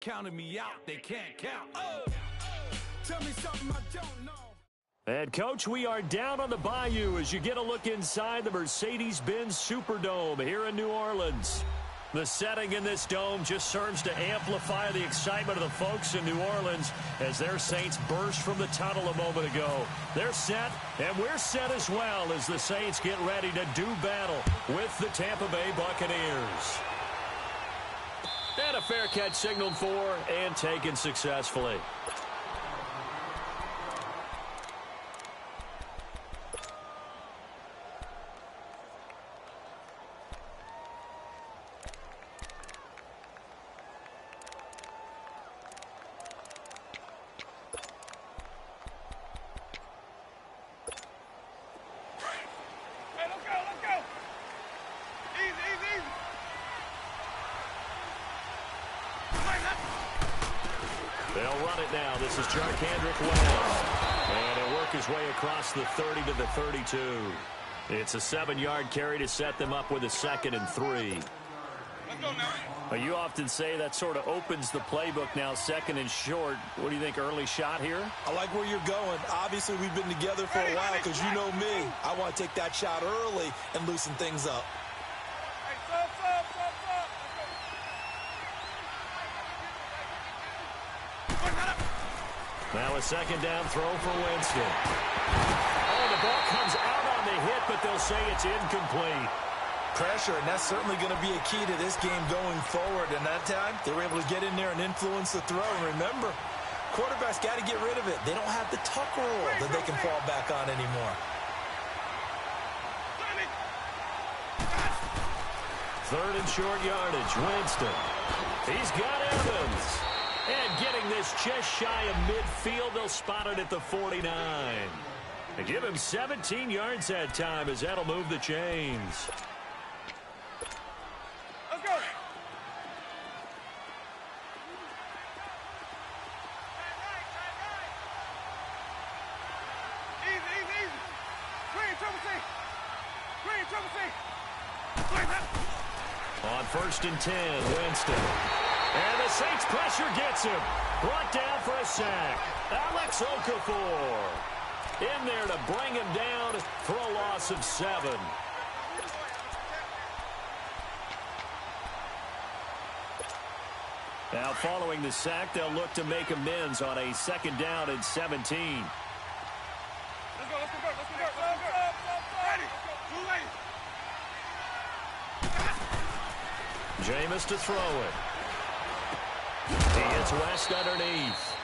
counted me out, they can't count. Oh, tell me something I don't know. And, Coach, we are down on the bayou as you get a look inside the Mercedes-Benz Superdome here in New Orleans. The setting in this dome just serves to amplify the excitement of the folks in New Orleans as their Saints burst from the tunnel a moment ago. They're set, and we're set as well as the Saints get ready to do battle with the Tampa Bay Buccaneers. And a fair catch signaled for and taken successfully. They'll run it now. This is Charkandrick West. And he'll work his way across the 30 to the 32. It's a 7-yard carry to set them up with a 2nd and 3. Let's go now. You often say that sort of opens the playbook now, 2nd and short. What do you think, early shot here? I like where you're going. Obviously, we've been together for a while because you know me. I want to take that shot early and loosen things up. Now a 2nd down throw for Winston. Oh, the ball comes out on the hit, but they'll say it's incomplete. Pressure, and that's certainly going to be a key to this game going forward. And that time, they were able to get in there and influence the throw. And remember, quarterbacks got to get rid of it. They don't have the tuck roll that they can fall back on anymore. 3rd and short yardage, Winston. He's got Evans. And getting this just shy of midfield, they'll spot it at the 49. They give him 17 yards that time as that'll move the chains. Let's go. Easy. Green, triple C. On 1st and 10, Winston. And the Saints pressure gets him. Brought down for a sack. Alex Okafor in there to bring him down for a loss of 7. Now following the sack, they'll look to make amends on a 2nd down and 17. Let's go. Ready. Jameis to throw it. He gets West underneath.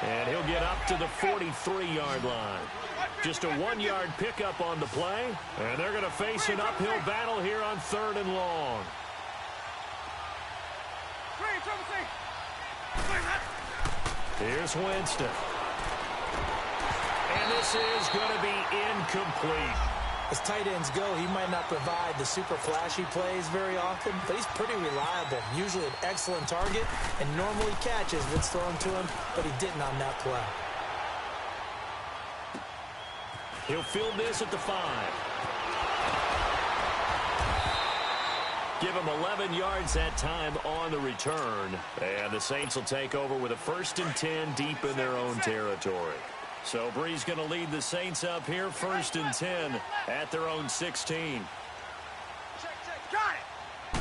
And he'll get up to the 43-yard line. Just a 1-yard pickup on the play. And they're going to face an uphill battle here on 3rd and long. Here's Winston. And this is going to be incomplete. As tight ends go, he might not provide the super flashy plays very often, but he's pretty reliable. Usually an excellent target and normally catches what's thrown to him, but he didn't on that play. He'll field this at the 5. Give him 11 yards that time on the return. And the Saints will take over with a 1st and 10 deep in their own territory. So Bree's going to lead the Saints up here, 1st and 10 at their own 16. Got it.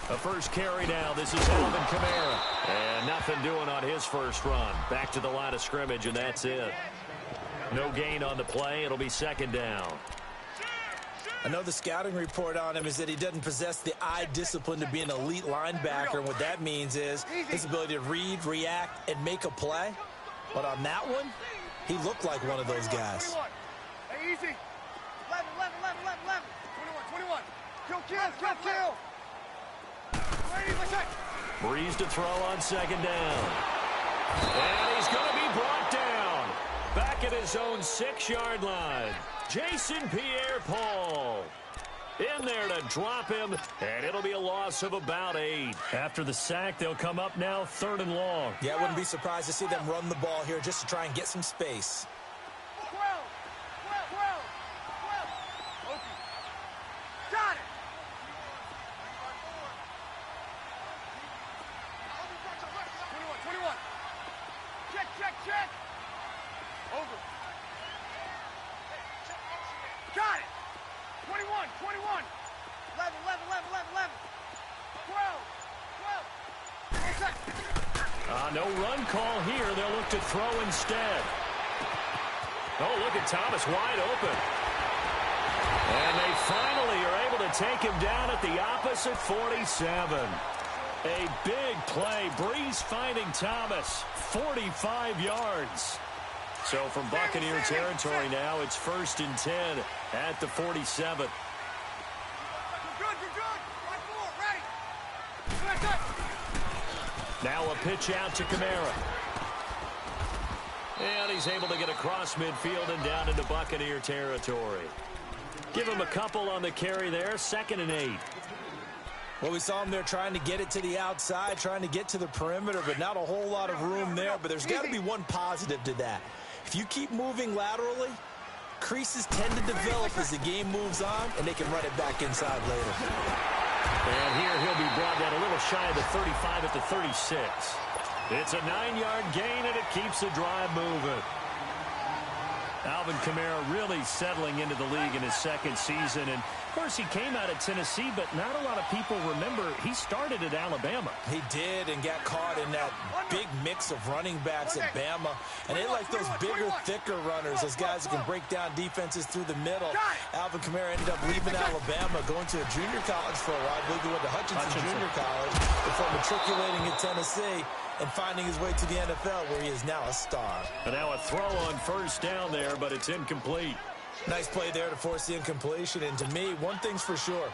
A first carry now. This is Alvin Kamara. And nothing doing on his first run. Back to the line of scrimmage, and that's it. No gain on the play. It'll be 2nd down. I know the scouting report on him is that he doesn't possess the eye discipline to be an elite linebacker. And what that means is his ability to read, react, and make a play. But on that one, he looked like one of those guys. Hey, easy. 11. 21. Kill. Breeze to throw on 2nd down. And he's going to be brought down. Back at his own 6-yard line. Jason Pierre-Paul in there to drop him, and it'll be a loss of about 8. After the sack, they'll come up now 3rd and long. Yeah, I wouldn't be surprised to see them run the ball here just to try and get some space. 12. Got it. 21. 11, 11, 11, 11, 11. 12. 12. No run call here. They'll look to throw instead. Oh, look at Thomas wide open. And they finally are able to take him down at the opposite 47. A big play. Breeze finding Thomas. 45 yards. So from Buccaneer territory now, it's 1st and 10 at the 47. You're good. Right forward. Ready. Good. Now a pitch out to Kamara. And he's able to get across midfield and down into Buccaneer territory. Give him a couple on the carry there. 2nd and 8. Well, we saw him there trying to get it to the outside, trying to get to the perimeter, but not a whole lot of room there. But there's got to be one positive to that. If you keep moving laterally, creases tend to develop as the game moves on, and they can run it back inside later. And here he'll be brought down a little shy of the 35 at the 36. It's a 9-yard gain, and it keeps the drive moving. Alvin Kamara really settling into the league in his 2nd season. And, of course, he came out of Tennessee, but not a lot of people remember he started at Alabama. He did and got caught in that big mix of running backs at Bama. And they like those bigger, thicker runners, those guys who can break down defenses through the middle. Alvin Kamara ended up leaving Alabama, going to a junior college for a while. I believe he went to Hutchinson Junior College before matriculating at Tennessee and finding his way to the NFL, where he is now a star. And now a throw on 1st down there, but it's incomplete. Nice play there to force the incompletion. And to me, one thing's for sure.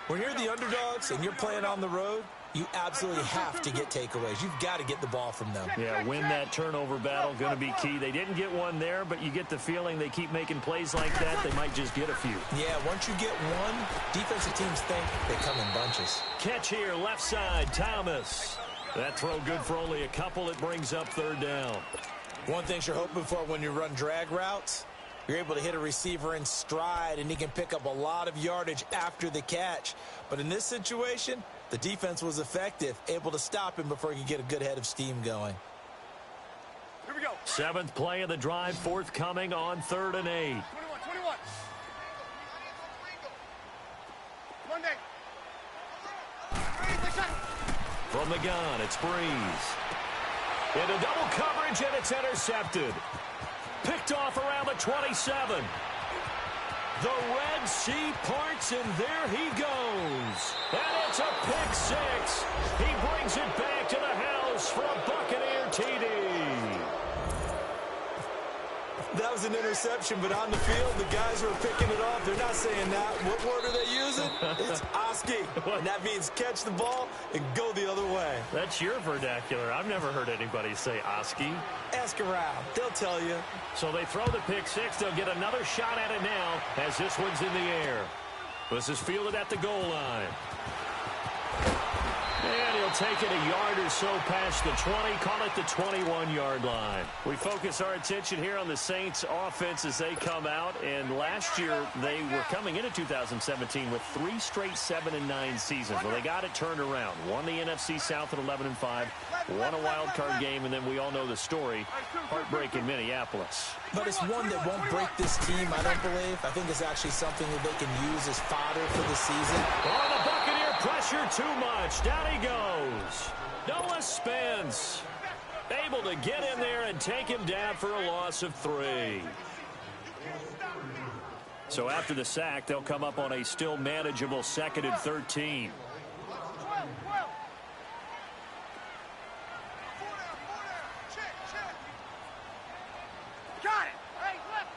When you're the underdogs and you're playing on the road, you absolutely have to get takeaways. You've got to get the ball from them. Yeah, win that turnover battle, going to be key. They didn't get one there, but you get the feeling they keep making plays like that, they might just get a few. Yeah, once you get one, defensive teams think they come in bunches. Catch here, left side, Thomas. That throw good for only a couple. It brings up 3rd down. One thing you're hoping for when you run drag routes, you're able to hit a receiver in stride, and he can pick up a lot of yardage after the catch. But in this situation, the defense was effective, able to stop him before he could get a good head of steam going. Here we go. 7th play of the drive, forthcoming on 3rd and 8. 21. Monday. From the gun, it's Breeze. Into double coverage, and it's intercepted. Picked off around the 27. The Red Sea parts, and there he goes. And it's a pick 6. He brings it back to the house for a Buccaneer TD. That was an interception, but on the field, the guys who are picking it off, they're not saying that. What word are they using? It's Oski. And that means catch the ball and go the other way. That's your vernacular. I've never heard anybody say Oski. Ask around. They'll tell you. So they throw the pick 6. They'll get another shot at it now as this one's in the air. This is fielded at the goal line. And he'll take it a yard or so past the 20, call it the 21-yard line. We focus our attention here on the Saints offense as they come out. And last year, they were coming into 2017 with 3 straight 7-9 seasons. Well, they got it turned around. Won the NFC South at 11-5, won a wild card game, and then we all know the story. Heartbreak in Minneapolis. But it's one that won't break this team, I don't believe. I think it's actually something that they can use as fodder for the season. Oh, the Buccaneer pressure too much. Down he goes. Noah Spence able to get in there and take him down for a loss of 3. So after the sack, they'll come up on a still manageable 2nd and 13. Got it. Hey, left,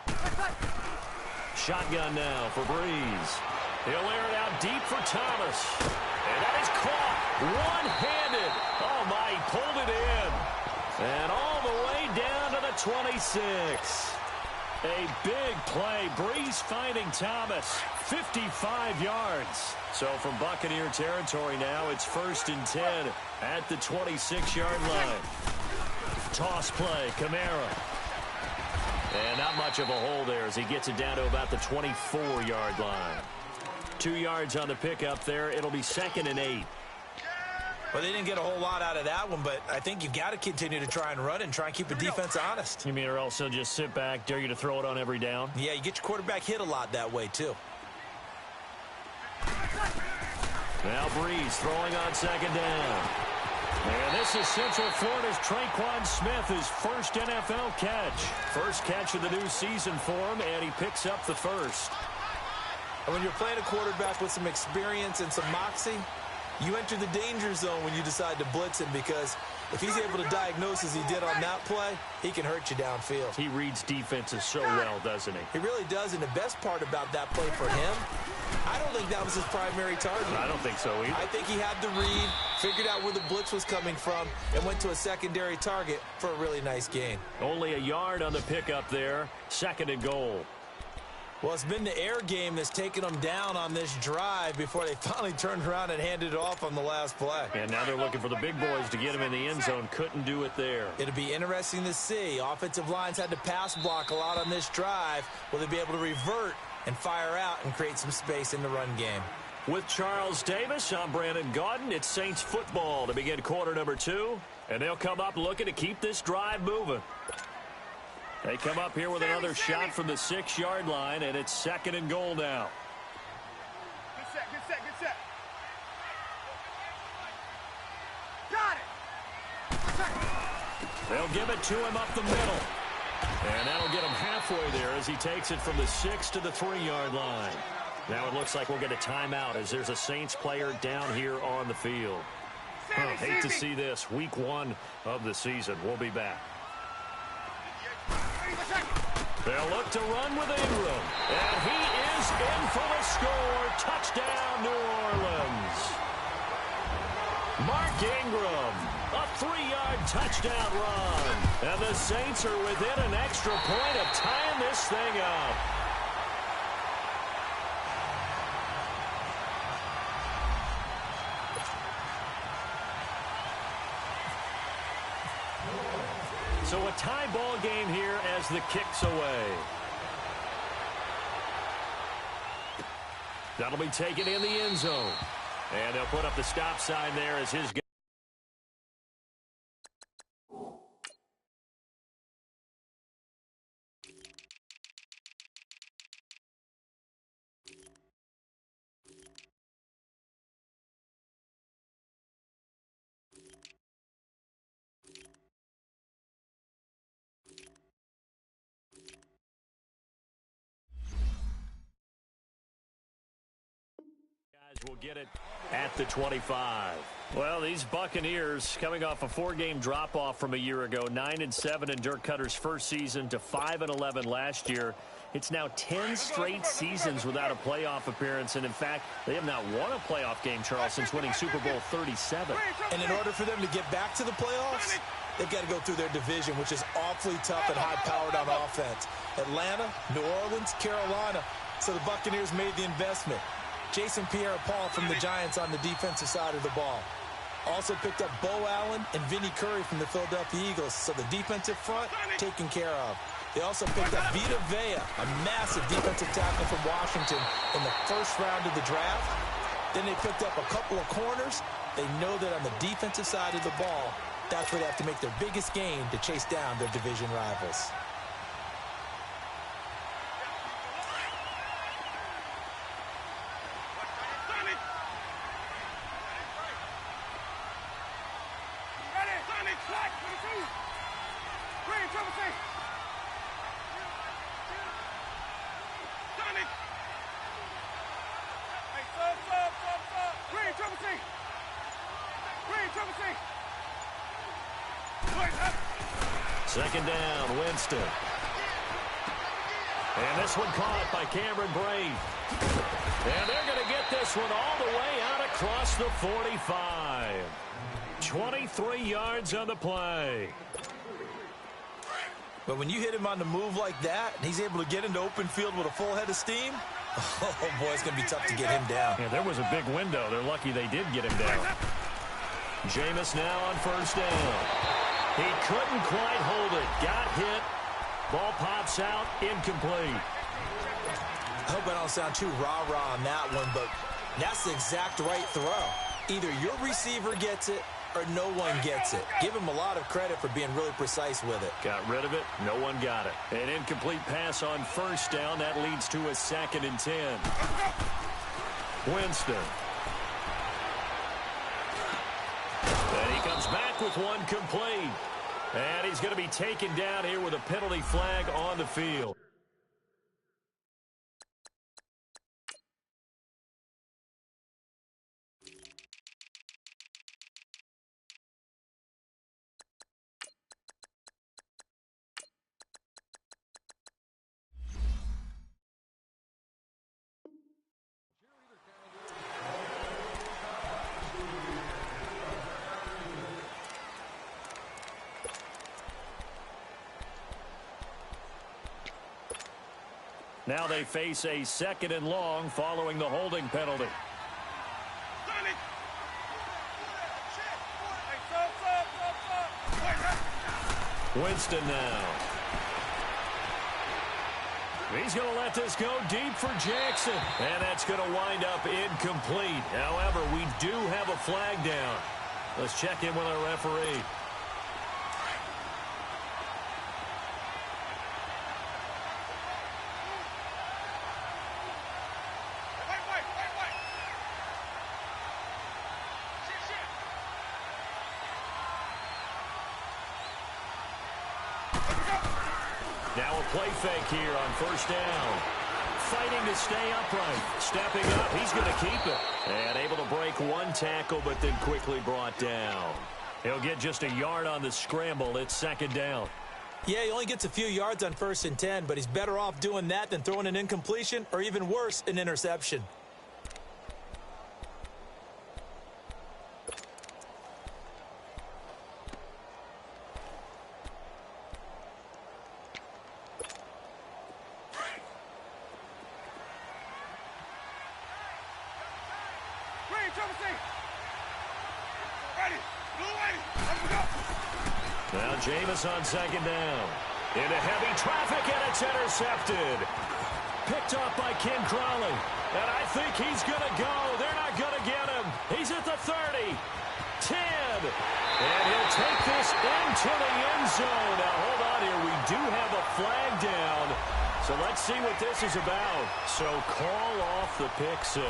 48 left. Shotgun now for Breeze. He'll air it out deep for Thomas. And that is caught one-handed. Oh, my, he pulled it in. And all the way down to the 26. A big play. Breeze finding Thomas. 55 yards. So from Buccaneer territory now, it's 1st and 10 at the 26-yard line. Toss play, Kamara. And not much of a hole there as he gets it down to about the 24-yard line. 2 yards on the pickup there. It'll be 2nd and 8. Well, they didn't get a whole lot out of that one, but I think you've got to continue to try and run and try and keep the defense honest. You mean or else they'll just sit back, dare you to throw it on every down? Yeah, you get your quarterback hit a lot that way, too. Now Breeze throwing on second down. And this is Central Florida's Traquan Smith, his first NFL catch. First catch of the new season for him, and he picks up the first. And when you're playing a quarterback with some experience and some moxie, you enter the danger zone when you decide to blitz him, because if he's able to diagnose as he did on that play, he can hurt you downfield. He reads defenses so well, doesn't he? He really does, and the best part about that play for him, I don't think that was his primary target. I don't think so either. I think he had the read, figured out where the blitz was coming from, and went to a secondary target for a really nice gain. Only a yard on the pickup there. Second and goal. Well, it's been the air game that's taken them down on this drive before they finally turned around and handed it off on the last play. And now they're looking for the big boys to get him in the end zone. Couldn't do it there. It'll be interesting to see. Offensive lines had to pass block a lot on this drive. Will they be able to revert and fire out and create some space in the run game? With Charles Davis, I'm Brandon Gaudin. It's Saints football to begin quarter number 2. And they'll come up looking to keep this drive moving. They come up here with another shot from the 6-yard line, and it's second and goal now. Good set, good set, good set. Got it. They'll give it to him up the middle. And that'll get him halfway there as he takes it from the 6 to the 3-yard line. Now it looks like we'll get a timeout as there's a Saints player down here on the field. Hate to see this. Week 1 of the season. We'll be back. They'll look to run with Ingram. And he is in for the score. Touchdown, New Orleans. Mark Ingram, a 3-yard touchdown run. And the Saints are within an extra point of tying this thing up. So a tie ball game here as the kick's away. That'll be taken in the end zone. And they'll put up the stop sign there as his will get it at the 25. Well, these Buccaneers coming off a 4-game drop-off from a year ago, 9-7 in Dirk Cutter's first season to 5-11 last year. It's now 10 straight seasons without a playoff appearance, and in fact, they have not won a playoff game, Charles, since winning Super Bowl 37. And in order for them to get back to the playoffs, they've got to go through their division, which is awfully tough and high-powered on offense. Atlanta, New Orleans, Carolina. So the Buccaneers made the investment. Jason Pierre-Paul from the Giants on the defensive side of the ball. Also picked up Bo Allen and Vinnie Curry from the Philadelphia Eagles. So the defensive front taken care of. They also picked up Vita Vea, a massive defensive tackle from Washington in the first round of the draft. Then they picked up a couple of corners. They know that on the defensive side of the ball, that's where they have to make their biggest gain to chase down their division rivals. Second down, Winston. And this one caught by Cameron Brave. And they're going to get this one all the way out across the 45. 23 yards on the play. But when you hit him on the move like that, and he's able to get into open field with a full head of steam, oh boy, it's going to be tough to get him down. Yeah, there was a big window. They're lucky they did get him down. Jameis now on first down. He couldn't quite hold it. Got hit. Ball pops out. Incomplete. I hope I don't sound too rah-rah on that one, but that's the exact right throw. Either your receiver gets it or no one gets it. Give him a lot of credit for being really precise with it. Got rid of it. No one got it. An incomplete pass on first down. That leads to a 2nd and 10. Winston. And he comes back with one complete. And he's going to be taken down here with a penalty flag on the field. Now they face a 2nd and long following the holding penalty. Winston now. He's going to let this go deep for Jackson. And that's going to wind up incomplete. However, we do have a flag down. Let's check in with our referee. Now a play fake here on first down. Fighting to stay upright. Stepping up. He's going to keep it. And able to break one tackle, but then quickly brought down. He'll get just a yard on the scramble. It's 2nd down. Yeah, he only gets a few yards on 1st and 10, but he's better off doing that than throwing an incompletion or even worse, an interception. Now Jameis on 2nd down. Into heavy traffic, and it's intercepted. Picked off by Ken Crowley. And I think he's going to go. They're not going to get him. He's at the 30. 10. And he'll take this into the end zone. Now, hold on here. We do have a flag down. So let's see what this is about. So call off the pick 6.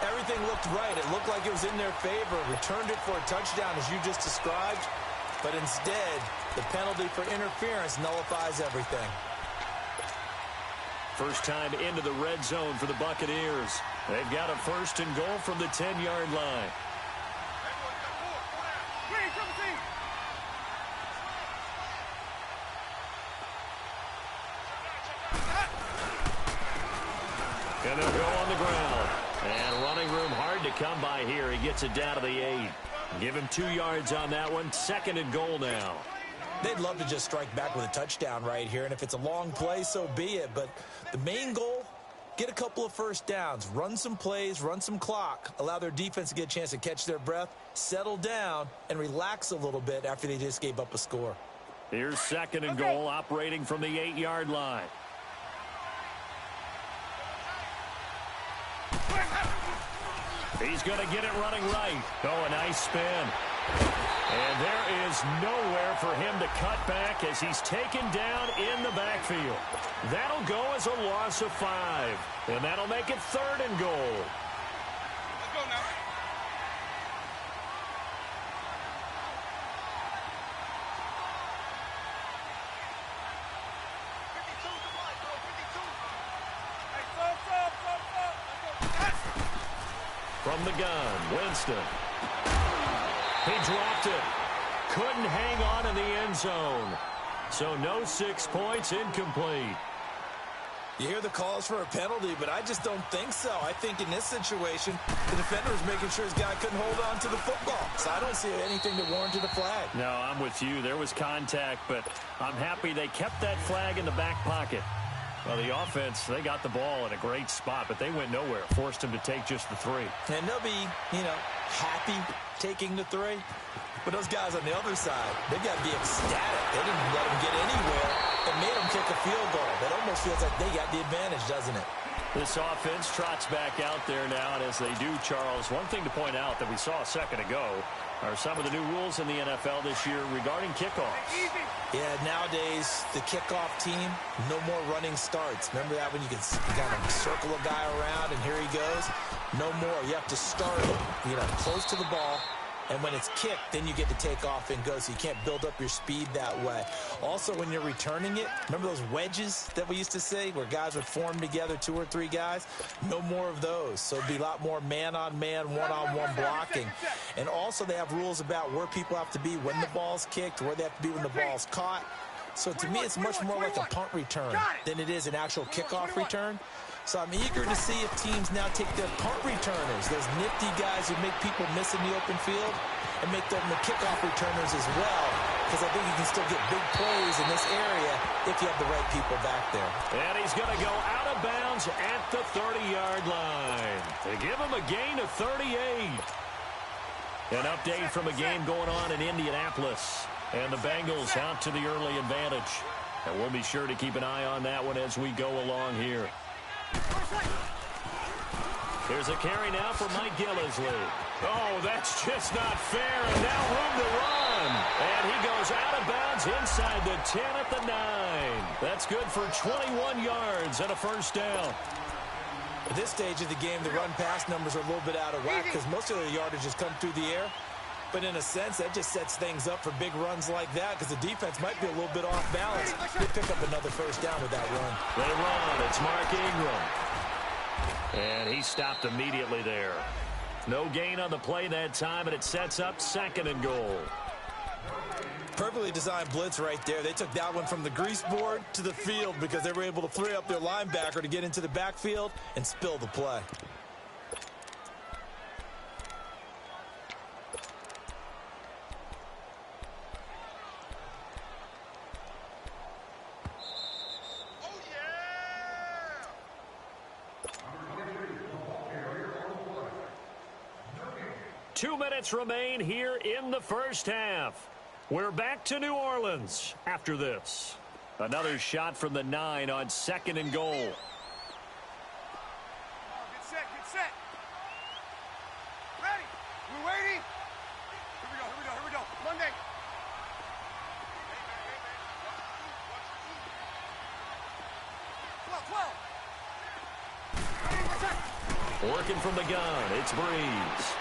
Everything looked right. It looked like it was in their favor. Returned it for a touchdown, as you just described. But instead, the penalty for interference nullifies everything. First time into the red zone for the Buccaneers. They've got a 1st and goal from the 10-yard line. And they'll go on the ground. And running room hard to come by here. He gets it down to the 8. Give him 2 yards on that one. 2nd and goal now. They'd love to just strike back with a touchdown right here. And if it's a long play, so be it. But the main goal, get a couple of first downs. Run some plays, run some clock. Allow their defense to get a chance to catch their breath, settle down, and relax a little bit after they just gave up a score. Here's 2nd and goal, operating from the 8-yard line. He's going to get it running right. Oh, a nice spin. And there is nowhere for him to cut back as he's taken down in the backfield. That'll go as a loss of 5. And that'll make it 3rd and goal. Let's go now. From the gun, Winston. He dropped it. Couldn't hang on in the end zone. So no 6 points, incomplete. You hear the calls for a penalty, but I just don't think so. I think in this situation, the defender was making sure his guy couldn't hold on to the football. So I don't see anything that warranted a flag. No, I'm with you. There was contact, but I'm happy they kept that flag in the back pocket. Well, the offense, they got the ball in a great spot, but they went nowhere. Forced them to take just the 3. And they'll be, happy taking the 3. But those guys on the other side, they got to be ecstatic. They didn't let them get anywhere. It made them kick a field goal. That almost feels like they got the advantage, doesn't it? This offense trots back out there now, and as they do, Charles, one thing to point out that we saw a second ago are some of the new rules in the NFL this year regarding kickoffs. Yeah, nowadays, the kickoff team, no more running starts. Remember that when you kind of circle a guy around and here he goes? No more. You have to start, close to the ball. And when it's kicked, then you get to take off and go, so you can't build up your speed that way. Also, when you're returning it, remember those wedges that we used to see where guys would form together, 2 or 3 guys? No more of those. So it'd be a lot more man-on-man, one-on-one blocking. And also, they have rules about where people have to be when the ball's kicked, where they have to be when the ball's caught. So to me, it's much more like a punt return than it is an actual kickoff return. So I'm eager to see if teams now take their punt returners, those nifty guys who make people miss in the open field, and make them the kickoff returners as well, because I think you can still get big plays in this area if you have the right people back there. And he's going to go out of bounds at the 30-yard line. They give him a gain of 38. An update from a game going on in Indianapolis. And the Bengals out to the early advantage. And we'll be sure to keep an eye on that one as we go along here. Here's a carry now for Mike Gillisley. Oh, that's just not fair. And now room to run. And he goes out of bounds inside the 10 at the 9. That's good for 21 yards and a first down. At this stage of the game, the run-pass numbers are a little bit out of whack because most of the yardage has come through the air. But in a sense, that just sets things up for big runs like that because the defense might be a little bit off balance. They pick up another first down with that run. They run. It's Mark Ingram. And he stopped immediately there. No gain on the play that time, and it sets up 2nd and goal. Perfectly designed blitz right there. They took that one from the grease board to the field because they were able to free up their linebacker to get into the backfield and spill the play. Two minutes remain here in the first half. We're back to New Orleans after this. Another shot from the 9 on 2nd and goal. Get set, get set. Ready? We're waiting. Here we go. Monday. Working from the gun, it's Breeze.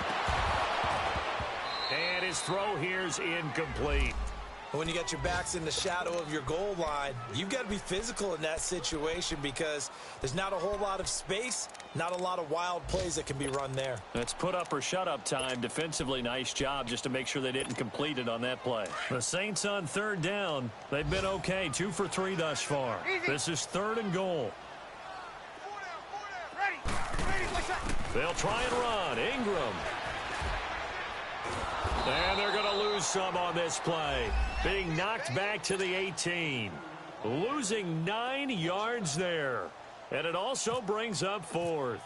And his throw here's incomplete. When you got your backs in the shadow of your goal line, you've got to be physical in that situation because there's not a whole lot of space, not a lot of wild plays that can be run there. That's put up or shut up time. Defensively, nice job just to make sure they didn't complete it on that play. The Saints on 3rd down. They've been okay, 2 for 3 thus far. This is 3rd and goal. They'll try and run. Ingram. And they're going to lose some on this play. Being knocked back to the 18. Losing 9 yards there. And it also brings up 4th.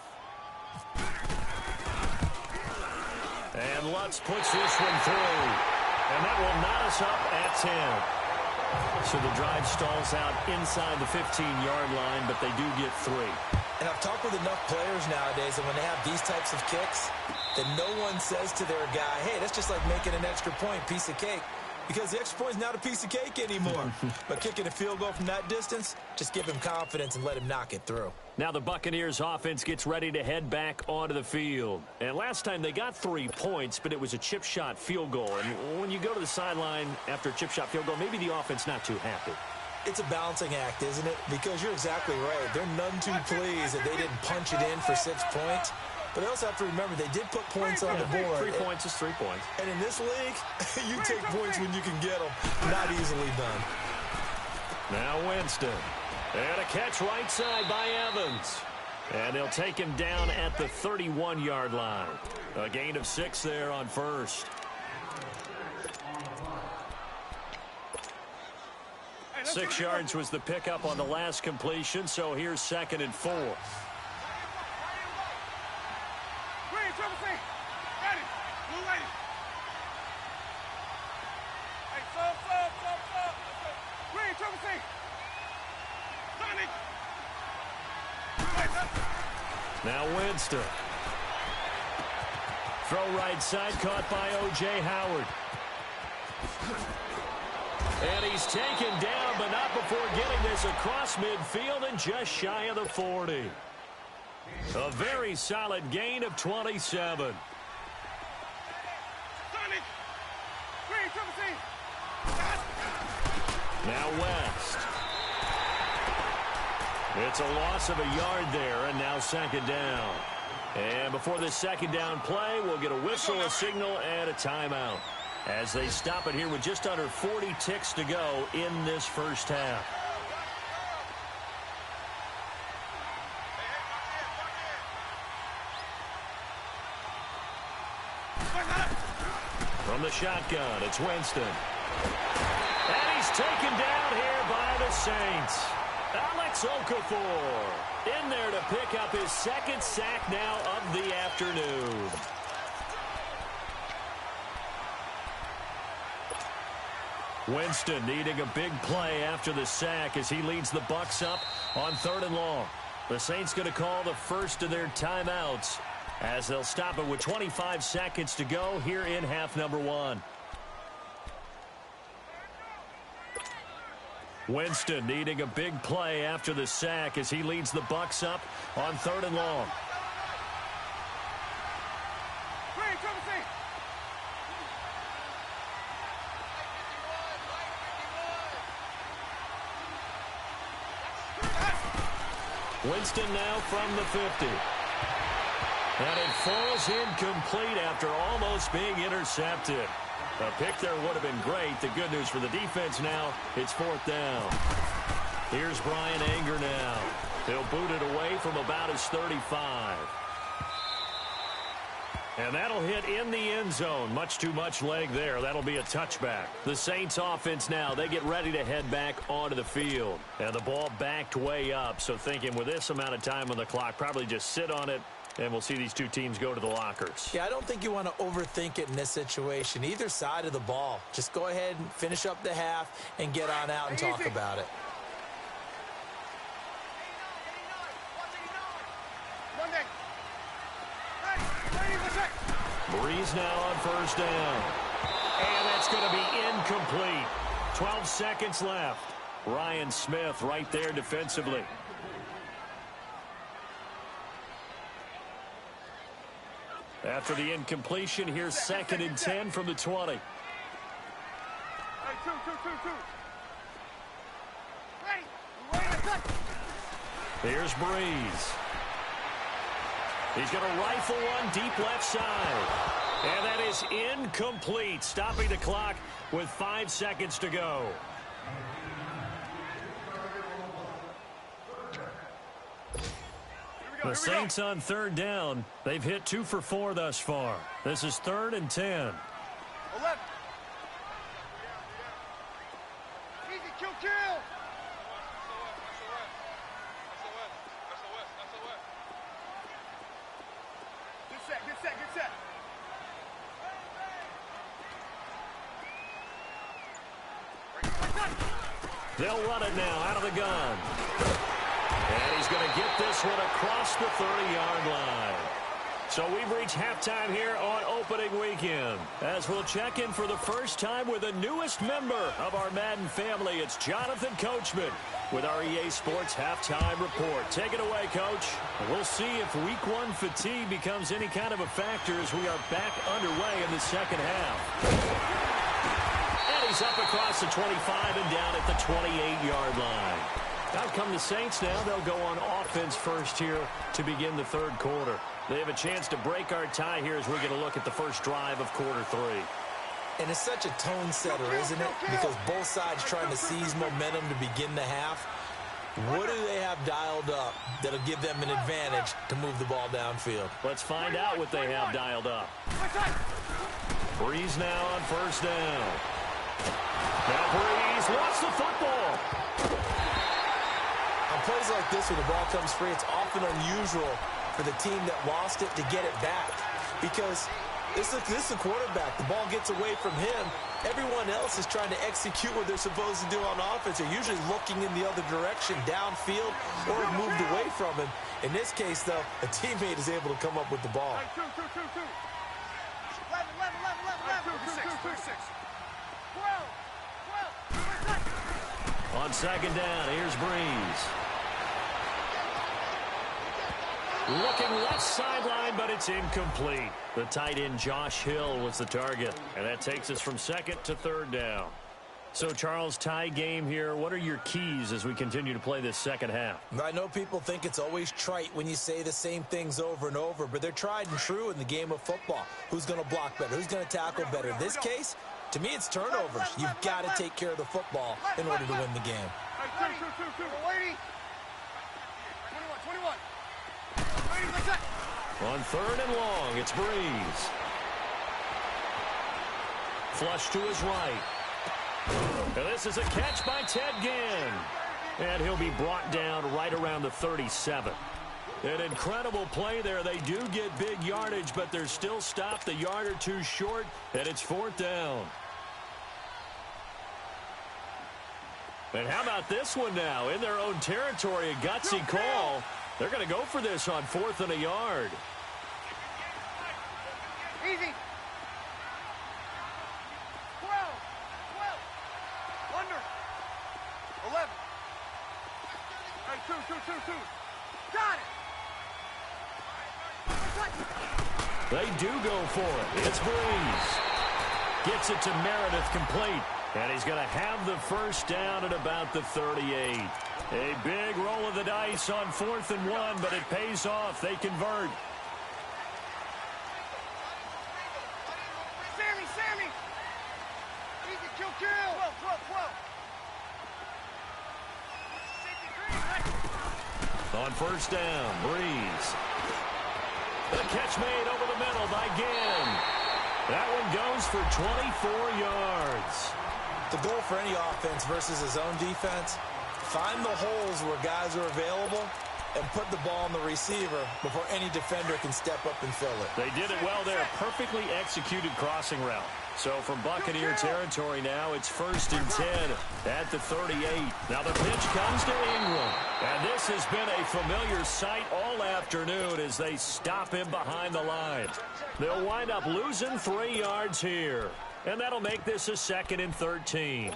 And Lutz puts this one through. And that will knot us up at 10. So the drive stalls out inside the 15-yard line, but they do get 3. And I've talked with enough players nowadays that when they have these types of kicks, that no one says to their guy, hey, that's just like making an extra point, piece of cake. Because the extra point is not a piece of cake anymore. But kicking a field goal from that distance, just give him confidence and let him knock it through. Now the Buccaneers offense gets ready to head back onto the field. And last time they got 3 points, but it was a chip shot field goal. And when you go to the sideline after a chip shot field goal, maybe the offense not too happy. It's a balancing act, isn't it? Because you're exactly right. They're none too pleased that they didn't punch it in for 6 points. But they also have to remember they did put points on the board. 3 points is 3 points. And in this league, you take points when you can get them. Not easily done. Now Winston. And a catch right side by Evans. And they'll take him down at the 31-yard line. A gain of 6 there on 1st. 6 yards was the pickup on the last completion, so here's 2nd and 4. Now Winston. Throw right side, caught by O.J. Howard. And he's taken down, but not before getting this across midfield and just shy of the 40. A very solid gain of 27. Now West. It's a loss of a yard there, and now second down. And before this second down play, we'll get a whistle, a signal, and a timeout as they stop it here with just under 40 ticks to go in this first half. From the shotgun, it's Winston. And he's taken down here by the Saints. Alex Okafor in there to pick up his second sack now of the afternoon. Winston needing a big play after the sack as he leads the Bucs up on 3rd and long. The Saints going to call the first of their timeouts as they'll stop it with 25 seconds to go here in half number 1. Winston needing a big play after the sack as he leads the Bucs up on 3rd and long. Winston now from the 50. And it falls incomplete after almost being intercepted. A pick there would have been great. The good news for the defense now, it's 4th down. Here's Brian Anger now. He'll boot it away from about his 35. And that'll hit in the end zone. Much too much leg there. That'll be a touchback. The Saints offense now, they get ready to head back onto the field. And the ball backed way up. So thinking with this amount of time on the clock, probably just sit on it. And we'll see these two teams go to the lockers. Yeah, I don't think you want to overthink it in this situation. Either side of the ball. Just go ahead and finish up the half and get on out and talk about it. Breeze now on 1st down. And that's going to be incomplete. 12 seconds left. Ryan Smith right there defensively. After the incompletion, here's 2nd and 10 from the 20. Hey, two. Here's Breeze. He's going to rifle one deep left side. And that is incomplete, stopping the clock with 5 seconds to go. The Saints on 3rd down. They've hit 2 for 4 thus far. This is 3rd and 10. 11. Easy, kill. Get set. They'll run it now out of the gun. And he's going to get this one across the 30-yard line. So we've reached halftime here on opening weekend. As we'll check in for the first time with the newest member of our Madden family, it's Jonathan Coachman with our EA Sports Halftime Report. Take it away, Coach. We'll see if Week 1 fatigue becomes any kind of a factor as we are back underway in the second half. And he's up across the 25 and down at the 28-yard line. Out come the Saints now. They'll go on offense first here to begin the 3rd quarter. They have a chance to break our tie here as we're going to look at the first drive of quarter 3. And it's such a tone setter, isn't it? Because both sides trying to seize momentum to begin the half. What do they have dialed up that'll give them an advantage to move the ball downfield? Let's find out what they have dialed up. Breeze now on 1st down. Now Breeze lost the football. On plays like this where the ball comes free, it's often unusual for the team that lost it to get it back. Because This is the quarterback. The ball gets away from him. Everyone else is trying to execute what they're supposed to do on offense. They're usually looking in the other direction, downfield, or moved away from him. In this case, though, a teammate is able to come up with the ball. 36. On second down, here's Breeze. Looking left sideline, but it's incomplete. The tight end, Josh Hill, was the target. And that takes us from second to third down. So, Charles, tie game here. What are your keys as we continue to play this second half? I know people think it's always trite when you say the same things over and over, but they're tried and true in the game of football. Who's going to block better? Who's going to tackle better? In this case, to me, it's turnovers. You've got to take care of the football in order to win the game. 21. On third and long, it's Breeze. Flush to his right. And this is a catch by Ted Ginn. And he'll be brought down right around the 37. An incredible play there. They do get big yardage, but they're still stopped a yard or two short, and it's fourth down. And how about this one now? In their own territory, a gutsy call. They're going to go for this on fourth and a yard. Easy. 12. Under. 11. Hey, two. Got it. They do go for it. It's Breeze. Gets it to Meredith complete. And he's going to have the first down at about the 38. A big roll of the dice on 4th and 1, but it pays off. They convert. Sammy. Easy, kill. 12. On first down, Breeze. The catch made over the middle by Ginn. That one goes for 24 yards. The goal for any offense versus his own defense, find the holes where guys are available and put the ball on the receiver before any defender can step up and fill it. They did it well there. Perfectly executed crossing route. So from Buccaneer territory now, it's 1st and 10 at the 38. Now the pitch comes to Ingram. And this has been a familiar sight all afternoon as they stop him behind the line. They'll wind up losing 3 yards here. And that'll make this a 2nd and 13.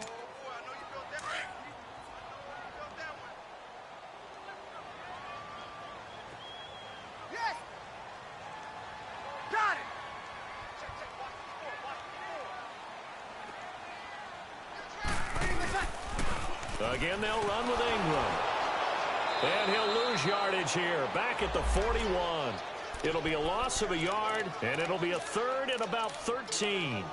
Yes. Got it. Again, they'll run with Ingram. And he'll lose yardage here, back at the 41. It'll be a loss of a yard, and it'll be a 3rd and about 13.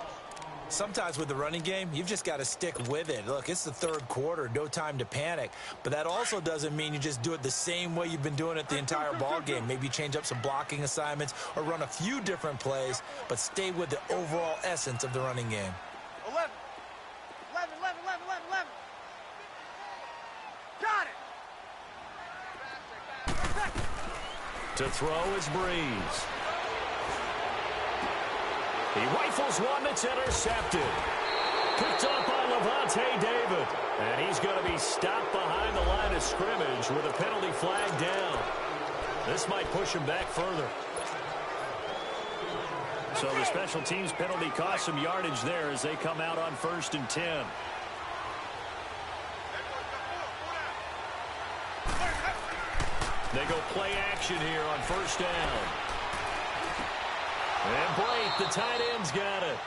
Sometimes with the running game, you've just got to stick with it. Look, it's the 3rd quarter, no time to panic. But that also doesn't mean you just do it the same way you've been doing it the entire ball game. Maybe change up some blocking assignments or run a few different plays, but stay with the overall essence of the running game. 11. Got it. To throw is Breeze. He rifles one that's intercepted. Picked up by Levante David. And he's going to be stopped behind the line of scrimmage with a penalty flag down. This might push him back further. So the special teams penalty cost some yardage there as they come out on 1st and 10. They go play action here on 1st down. And Blake, the tight end's got it.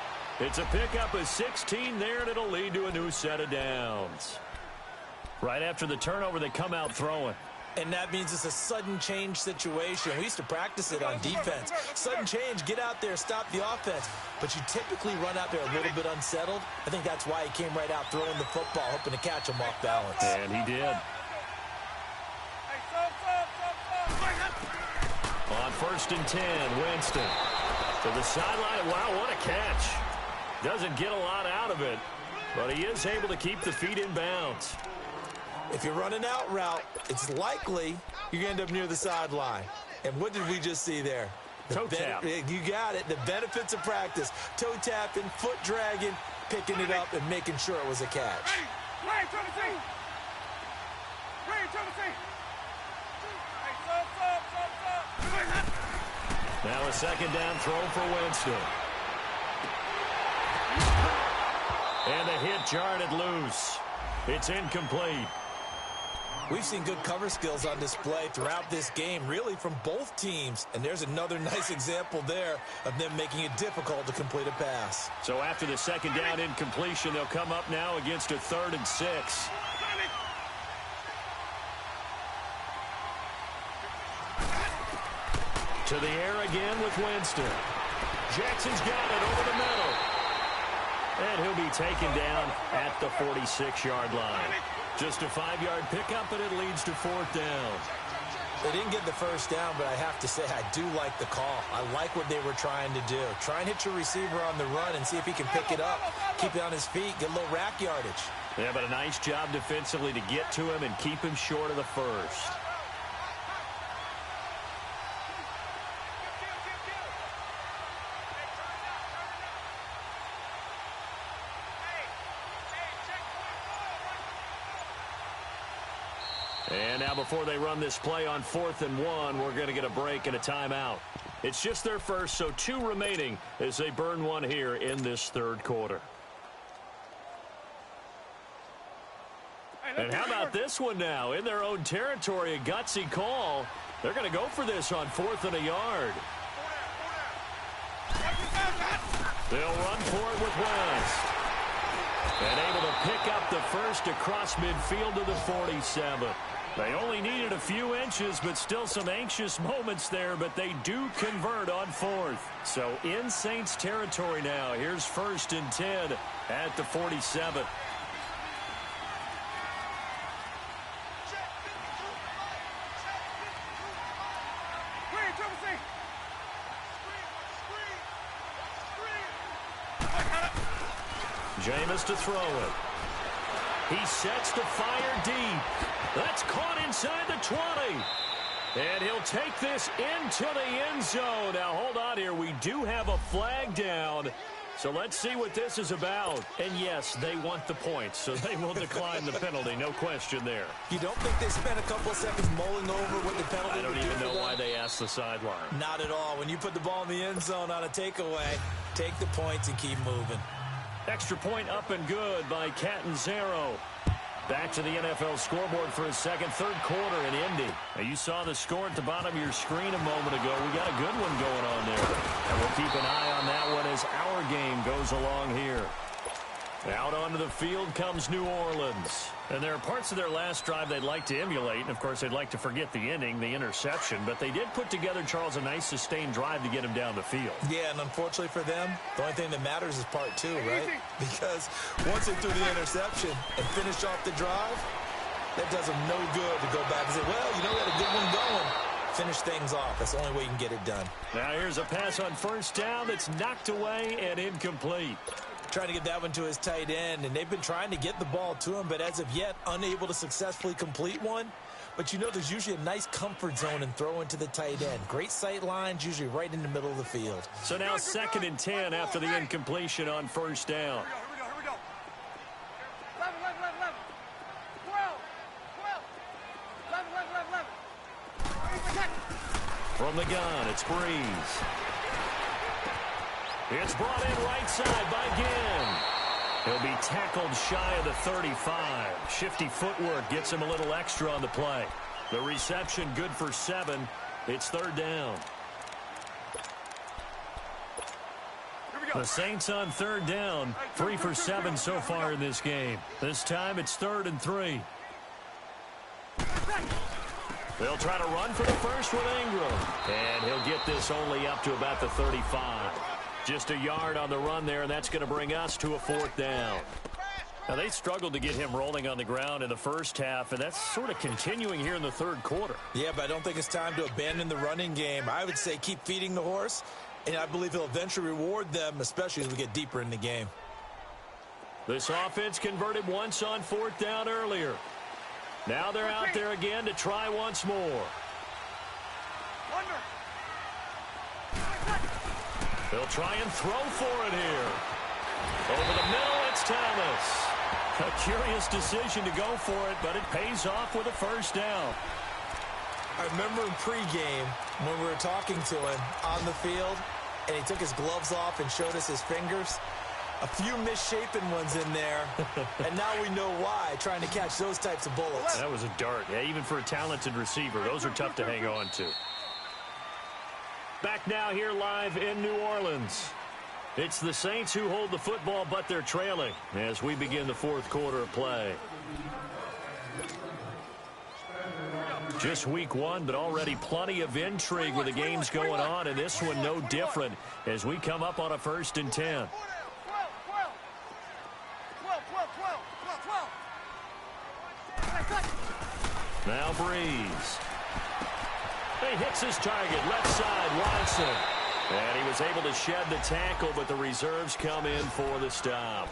It's a pickup of 16 there, and it'll lead to a new set of downs. Right after the turnover, they come out throwing. And that means it's a sudden change situation. We used to practice it on defense. Sudden change, get out there, stop the offense. But you typically run out there a little bit unsettled. I think that's why he came right out throwing the football, hoping to catch him off balance. And he did. On 1st and 10, Winston. To the sideline. Wow, what a catch. Doesn't get a lot out of it, but he is able to keep the feet in bounds. If you're running out route, it's likely you're going to end up near the sideline. And what did we just see there? Toe tap. You got it. The benefits of practice. Toe tapping, foot dragging, picking it up, and making sure it was a catch. Now a second down throw for Winston. And the hit jarred it loose. It's incomplete. We've seen good cover skills on display throughout this game, really from both teams. And there's another nice example there of them making it difficult to complete a pass. So after the second down incompletion, they'll come up now against a 3rd and 6. To the air again with Winston. Jackson's got it over the middle. And he'll be taken down at the 46-yard line. Just a 5-yard pickup, and it leads to 4th down. They didn't get the first down, but I have to say I do like the call. I like what they were trying to do. Try and hit your receiver on the run and see if he can pick it up, keep it on his feet, get a little rack yardage. Yeah, but a nice job defensively to get to him and keep him short of the first. And now before they run this play on 4th and 1, we're going to get a break and a timeout. It's just their first, so 2 remaining as they burn one here in this 3rd quarter. And how about this one now? In their own territory, a gutsy call. They're going to go for this on 4th and a yard. They'll run for it with West. And able to pick up the first across midfield to the 47. They only needed a few inches, but still some anxious moments there, but they do convert on 4th. So in Saints territory now. Here's 1st and 10 at the 47. Jameis to throw it. He sets to fire deep. That's caught inside the 20. And he'll take this into the end zone. Now, hold on here. We do have a flag down. So let's see what this is about. And, yes, they want the points, so they will decline the penalty. No question there. You don't think they spent a couple of seconds mulling over what the penalty I don't even know why they asked the sideline. Not at all. When you put the ball in the end zone on a takeaway, take the points and keep moving. Extra point up and good by Catanzaro. Back to the NFL scoreboard for his second, 3rd quarter in Indy. Now, you saw the score at the bottom of your screen a moment ago. We got a good one going on there. And we'll keep an eye on that one as our game goes along here. Out onto the field comes New Orleans. And there are parts of their last drive they'd like to emulate. And, of course, they'd like to forget the inning, the interception. But they did put together, Charles, a nice sustained drive to get him down the field. Yeah, and unfortunately for them, the only thing that matters is part 2, right? Because once they threw the interception and finished off the drive, that does them no good to go back and say, well, you know, we had a good one going. Finish things off. That's the only way you can get it done. Now here's a pass on 1st down that's knocked away and incomplete. Trying to get that one to his tight end, and they've been trying to get the ball to him, but as of yet, unable to successfully complete one. But you know there's usually a nice comfort zone in throwing to the tight end. Great sight lines, usually right in the middle of the field. So now 2nd and 10 after the incompletion on 1st down. Here we go. 11. 12. From the gun, it's Breeze. It's brought in right side by Ginn. He'll be tackled shy of the 35. Shifty footwork gets him a little extra on the play. The reception good for 7. It's 3rd down. The Saints on 3rd down. 3 for 7 so far in this game. This time it's 3rd and 3. They'll try to run for the first with Ingram. And he'll get this only up to about the 35. Just a yard on the run there, and that's going to bring us to a 4th down. Now, they struggled to get him rolling on the ground in the first half, and that's sort of continuing here in the 3rd quarter. Yeah, but I don't think it's time to abandon the running game. I would say keep feeding the horse, and I believe he'll eventually reward them, especially as we get deeper in the game. This offense converted once on 4th down earlier. Now they're out there again to try once more. They'll try and throw for it here. Over the middle, it's Thomas. A curious decision to go for it, but it pays off with a first down. I remember in pregame when we were talking to him on the field, and he took his gloves off and showed us his fingers. A few misshapen ones in there, and now we know why, trying to catch those types of bullets. That was a dart. Yeah, even for a talented receiver, those are tough to hang on to. Back now here live in New Orleans. It's the Saints who hold the football, but they're trailing as we begin the fourth quarter of play. Just week one, but already plenty of intrigue with the games going on, and this one no different as we come up on a 1st and 10. Now Breeze. He hits his target, left side, Watson. And he was able to shed the tackle, but the reserves come in for the stop.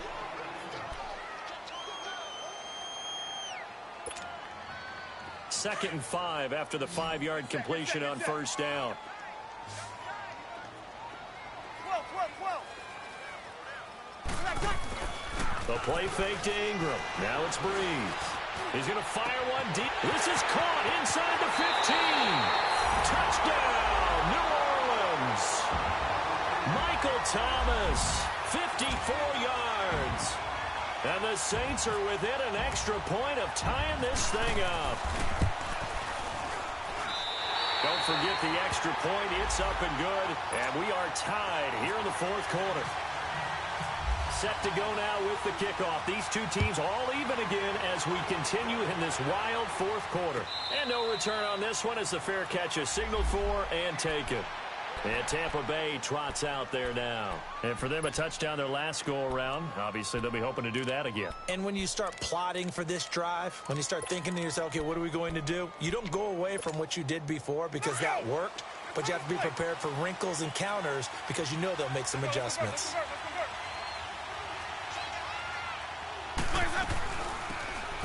Second and 5 after the 5-yard completion on first down. The play fake to Ingram. Now it's Breeze. He's going to fire one deep. This is caught inside the 15. Touchdown, New Orleans. Michael Thomas, 54 yards. And the Saints are within an extra point of tying this thing up. Don't forget the extra point. It's up and good. And we are tied here in the fourth quarter. Set to go now with the kickoff. These two teams all even again as we continue in this wild fourth quarter. And no return on this one as the fair catch is signaled for and taken. And Tampa Bay trots out there now. And for them, a touchdown their last go-around. Obviously, they'll be hoping to do that again. And when you start plotting for this drive, when you start thinking to yourself, okay, what are we going to do? You don't go away from what you did before because that worked, but you have to be prepared for wrinkles and counters because you know they'll make some adjustments.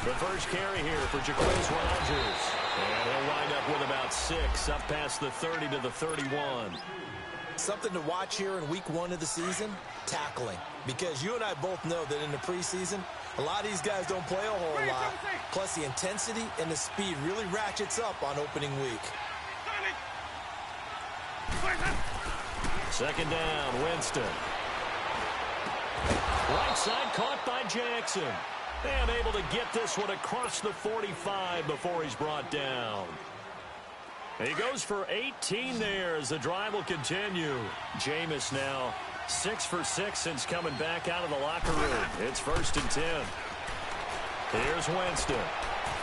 The first carry here for Jacquizz Rodgers. And he'll wind up with about 6, up past the 30 to the 31. Something to watch here in week 1 of the season, tackling. Because you and I both know that in the preseason, a lot of these guys don't play a whole lot. Plus the intensity and the speed really ratchets up on opening week. Second down, Winston. Right side caught by Jackson. And able to get this one across the 45 before he's brought down. He goes for 18 there as the drive will continue. Jameis now 6 for 6 since coming back out of the locker room. It's 1st and 10. Here's Winston.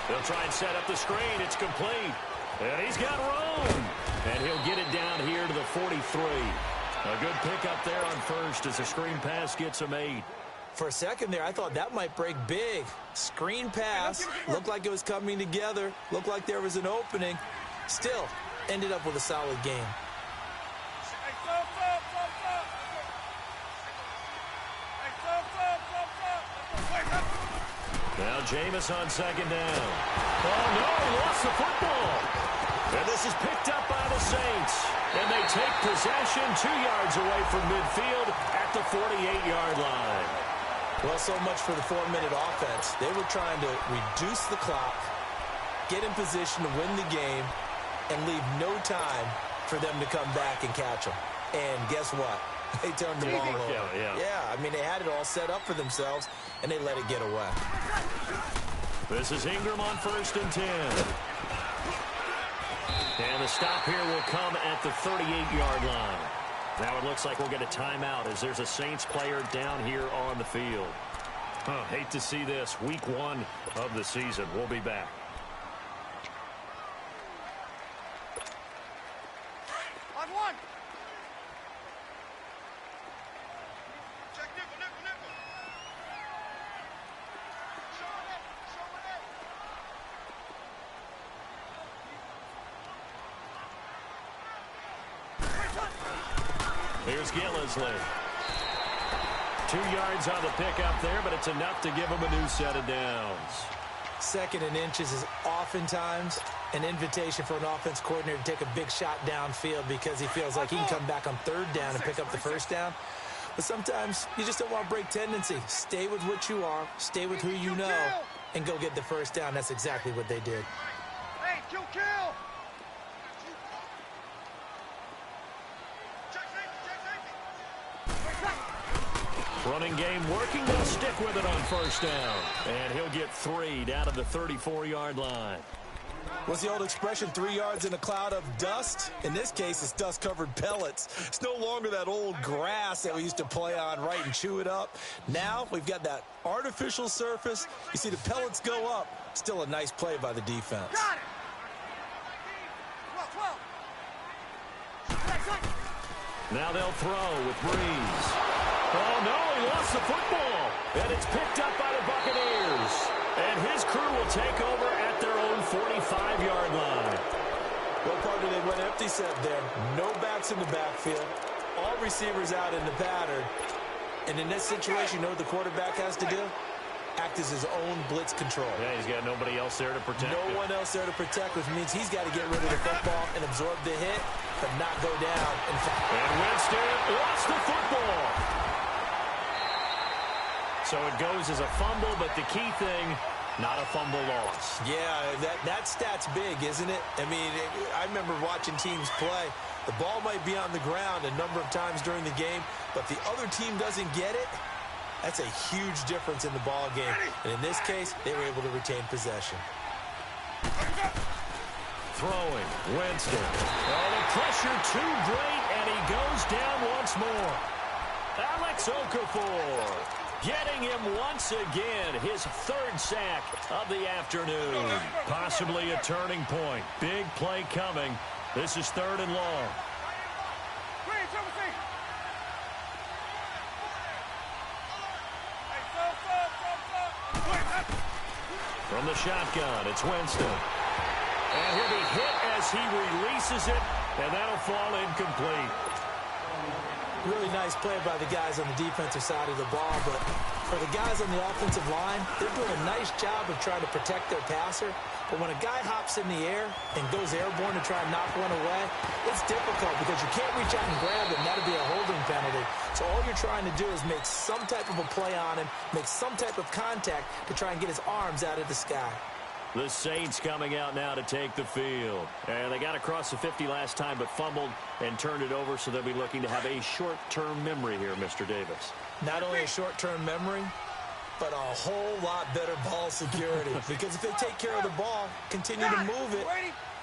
He'll try and set up the screen. It's complete. And he's got room. And he'll get it down here to the 43. A good pickup there on first as the screen pass gets him 8. For a second there, I thought that might break big. Screen pass, looked like it was coming together, looked like there was an opening. Still, ended up with a solid game. Now Jameis on second down. Oh, no, he lost the football. And this is picked up by the Saints. And they take possession 2 yards away from midfield at the 48-yard line. Well, so much for the 4-minute offense. They were trying to reduce the clock, get in position to win the game, and leave no time for them to come back and catch them. And guess what? They turned the ball over. Yeah, I mean, they had it all set up for themselves, and they let it get away. This is Ingram on 1st and 10. And the stop here will come at the 38-yard line. Now it looks like we'll get a timeout as there's a Saints player down here on the field. Hate to see this. Week 1 of the season. We'll be back. On one. Check nickel, nickel, nickel. Show it. Here's Gillisley. 2 yards on the pickup there, but it's enough to give him a new set of downs. Second and inches is oftentimes an invitation for an offense coordinator to take a big shot downfield because he feels like he can come back on third down and pick up the first down. But sometimes you just don't want to break tendency. Stay with what you are, stay with who you know, and go get the first down. That's exactly what they did. Hey, kill! Running game working. They'll stick with it on first down. And he'll get 3 down to the 34-yard line. What's the old expression, 3 yards in a cloud of dust? In this case, it's dust-covered pellets. It's no longer that old grass that we used to play on, right, and chew it up. Now we've got that artificial surface. You see the pellets go up. Still a nice play by the defense. Got it! 12. Now they'll throw with Breeze. Oh, no, he lost the football. And it's picked up by the Buccaneers. And his crew will take over at their own 45-yard line. Well, partner, they went empty set there. No backs in the backfield. All receivers out in the pattern. And in this situation, you know what the quarterback has to do? Act as his own blitz control. Yeah, he's got nobody else there to protect him. No one else there to protect, which means he's got to get rid of the football and absorb the hit, but not go down. And Winston lost the football. So it goes as a fumble, but the key thing, not a fumble loss. Yeah, that stat's big, isn't it? I mean, I remember watching teams play. The ball might be on the ground a number of times during the game, but the other team doesn't get it. That's a huge difference in the ball game. And in this case, they were able to retain possession. Throwing, Winston. Oh, the pressure too great, and he goes down once more. Alex Okafor getting him once again, his third sack of the afternoon. Possibly a turning point. Big play coming. This is 3rd and long. From the shotgun, it's Winston. And he'll be hit as he releases it, and that'll fall incomplete. Really nice play by the guys on the defensive side of the ball, but for the guys on the offensive line, they're doing a nice job of trying to protect their passer. But when a guy hops in the air and goes airborne to try and knock one away, it's difficult because you can't reach out and grab him. That'll be a holding penalty. So all you're trying to do is make some type of a play on him, make some type of contact to try and get his arms out of the sky. The Saints coming out now to take the field. And they got across the 50 last time but fumbled and turned it over, so they'll be looking to have a short-term memory here, Mr. Davis. Not only a short-term memory, but a whole lot better ball security. Because if they take care of the ball, continue to move it,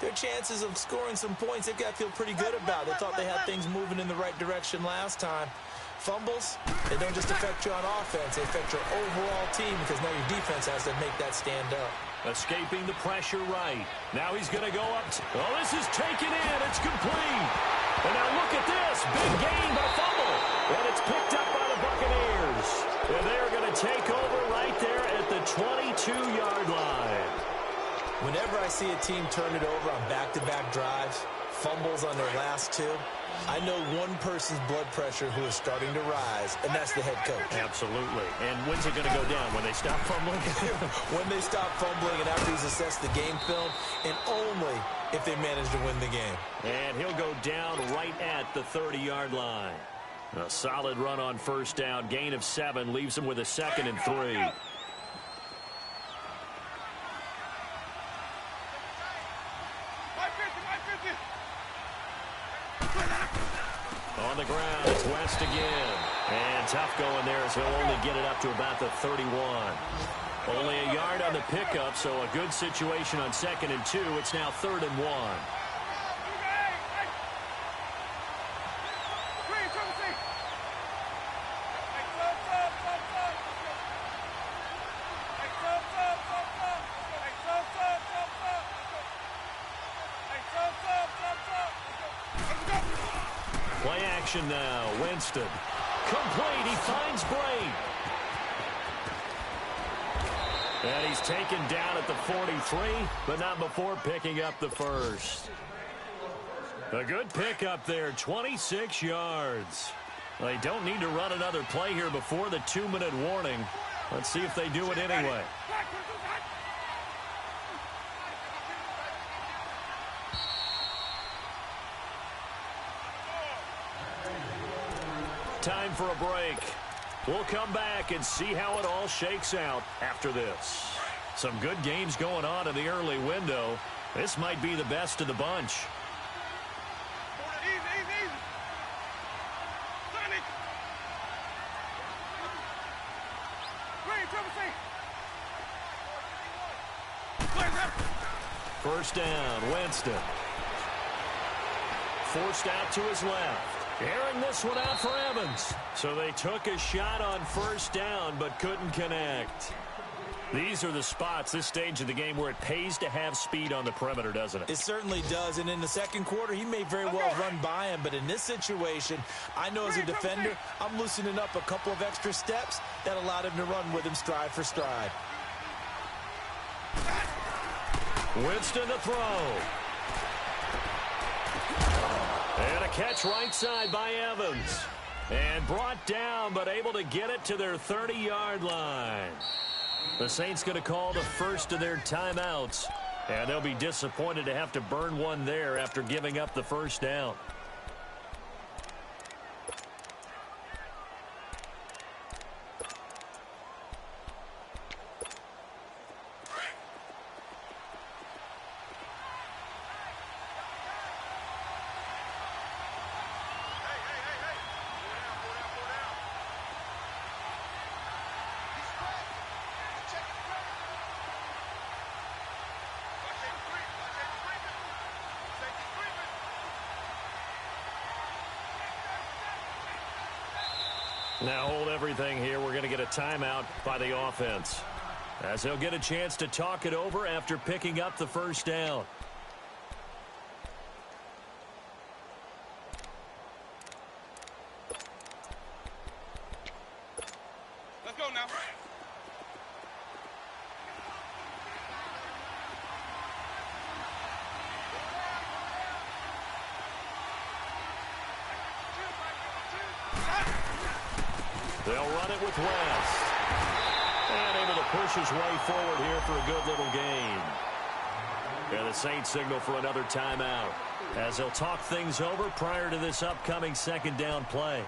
their chances of scoring some points, they've got to feel pretty good about. They thought they had things moving in the right direction last time. Fumbles, they don't just affect you on offense, they affect your overall team because now your defense has to make that stand up. Escaping the pressure right. Now he's going to go up. Oh, this is taken in. It's complete. And now look at this. Big gain, but a fumble. And it's picked up by the Buccaneers. And they're going to take over right there at the 22-yard line. Whenever I see a team turn it over on back-to-back drives, fumbles on their last two, I know one person's blood pressure who is starting to rise, and that's the head coach. Absolutely. And when's it going to go down? When they stop fumbling? When they stop fumbling and after he's assessed the game film, and only if they manage to win the game. And he'll go down right at the 30-yard line. A solid run on first down. Gain of 7 leaves him with a 2nd and 3. On the ground, it's West again. And tough going there as he'll only get it up to about the 31. Only a yard on the pickup, so a good situation on 2nd and 2. It's now 3rd and 1. Play action now. Winston. Complete. He finds Bray. And he's taken down at the 43, but not before picking up the first. A good pickup there, 26 yards. They don't need to run another play here before the 2-minute warning. Let's see if they do it anyway. time for a break. We'll come back and see how it all shakes out after this. Some good games going on in the early window. This might be the best of the bunch. First down, Winston. Forced out to his left. Airing this one out for Evans. So they took a shot on first down but couldn't connect. These are the spots, this stage of the game, where it pays to have speed on the perimeter, doesn't it? It certainly does, and in the second quarter, he may very well run by him, but in this situation, I know as a defender, I'm loosening up a couple of extra steps that allowed him to run with him stride for stride. Winston to throw. And a catch right side by Evans. And brought down, but able to get it to their 30-yard line. The Saints going to call the first of their timeouts. And they'll be disappointed to have to burn one there after giving up the first down. Now hold everything here. We're going to get a timeout by the offense, as they'll get a chance to talk it over after picking up the first down. Let's go now. They'll run it with West. And able to push his way forward here for a good little gain. And the Saints signal for another timeout, as they'll talk things over prior to this upcoming second down play.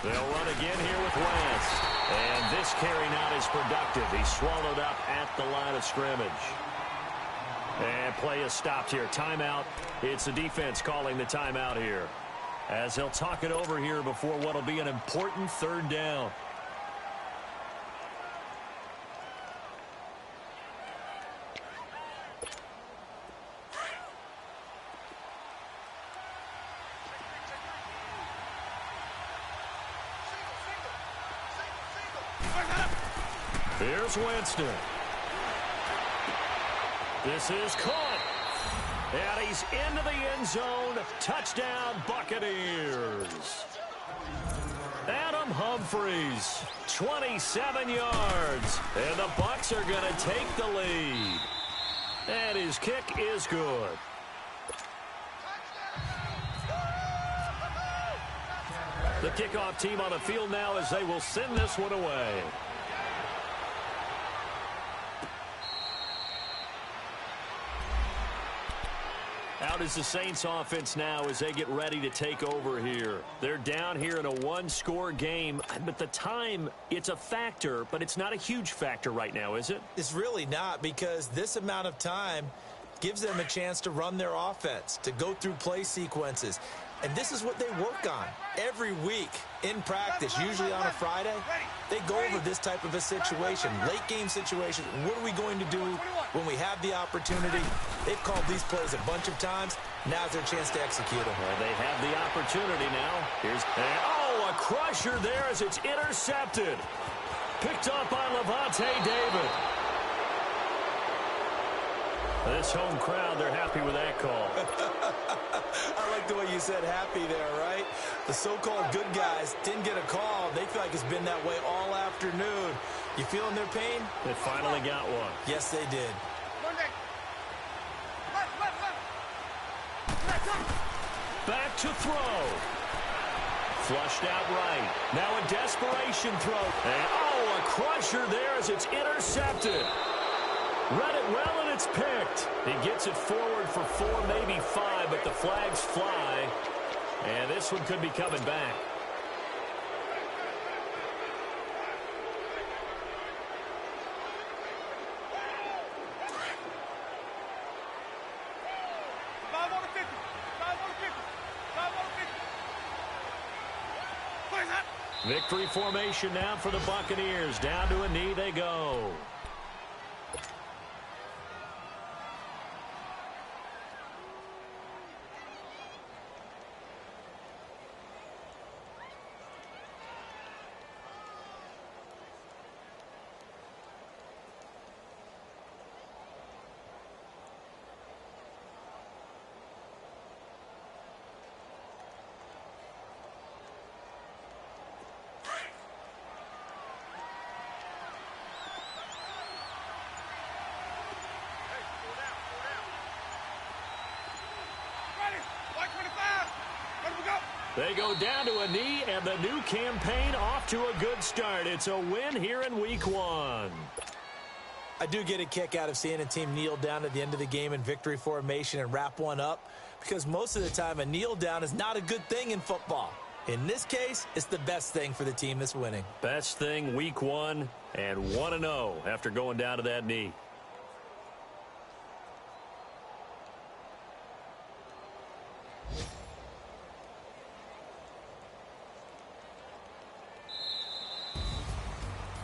They'll run again here with West. And this carry not as productive. He's swallowed up at the line of scrimmage. And play is stopped here. Timeout. It's the defense calling the timeout here, as they'll talk it over here before what will be an important third down. Here's Winston. This is caught. And he's into the end zone. Touchdown, Buccaneers. Adam Humphries, 27 yards. And the Bucs are going to take the lead. And his kick is good. The kickoff team on the field now, as they will send this one away. Out is the Saints offense now as they get ready to take over here. They're down here in a one-score game, but the time, it's a factor, but it's not a huge factor right now, is it? It's really not, because this amount of time gives them a chance to run their offense, to go through play sequences. And this is what they work on every week in practice, usually on a Friday. They go over this type of a situation, late game situation. What are we going to do when we have the opportunity? They've called these plays a bunch of times. Now's their chance to execute them. Well, they have the opportunity now. Oh, a crusher there as it's intercepted. Picked up by Levante David. This home crowd, they're happy with that call. I like the way you said happy there, right? The so-called good guys didn't get a call. They feel like it's been that way all afternoon. You feeling their pain? They finally got one. Yes, they did. to throw. Flushed out right. Now a desperation throw. And, oh, a crusher there as it's intercepted. Read it well, and it's picked. He gets it forward for 4, maybe 5, but the flags fly. And this one could be coming back. Victory formation now for the Buccaneers. Down to a knee they go. They go down to a knee, and the new campaign off to a good start. It's a win here in Week 1. I do get a kick out of seeing a team kneel down at the end of the game in victory formation and wrap one up, because most of the time a kneel down is not a good thing in football. In this case, it's the best thing for the team that's winning. Best thing Week 1 and 1-0 after going down to that knee.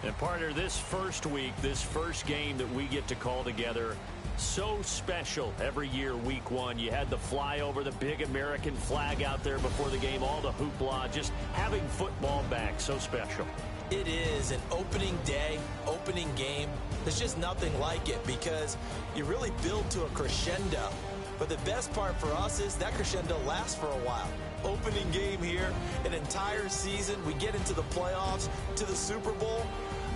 And partner, this first week, this first game that we get to call together, so special every year, Week 1. You had the flyover, the big American flag out there before the game, all the hoopla, just having football back, so special. It is an opening day, opening game. There's just nothing like it because you really build to a crescendo. But the best part for us is that crescendo lasts for a while. Opening game here, an entire season. We get into the playoffs, to the Super Bowl.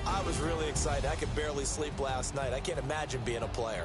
I was really excited. I could barely sleep last night. I can't imagine being a player.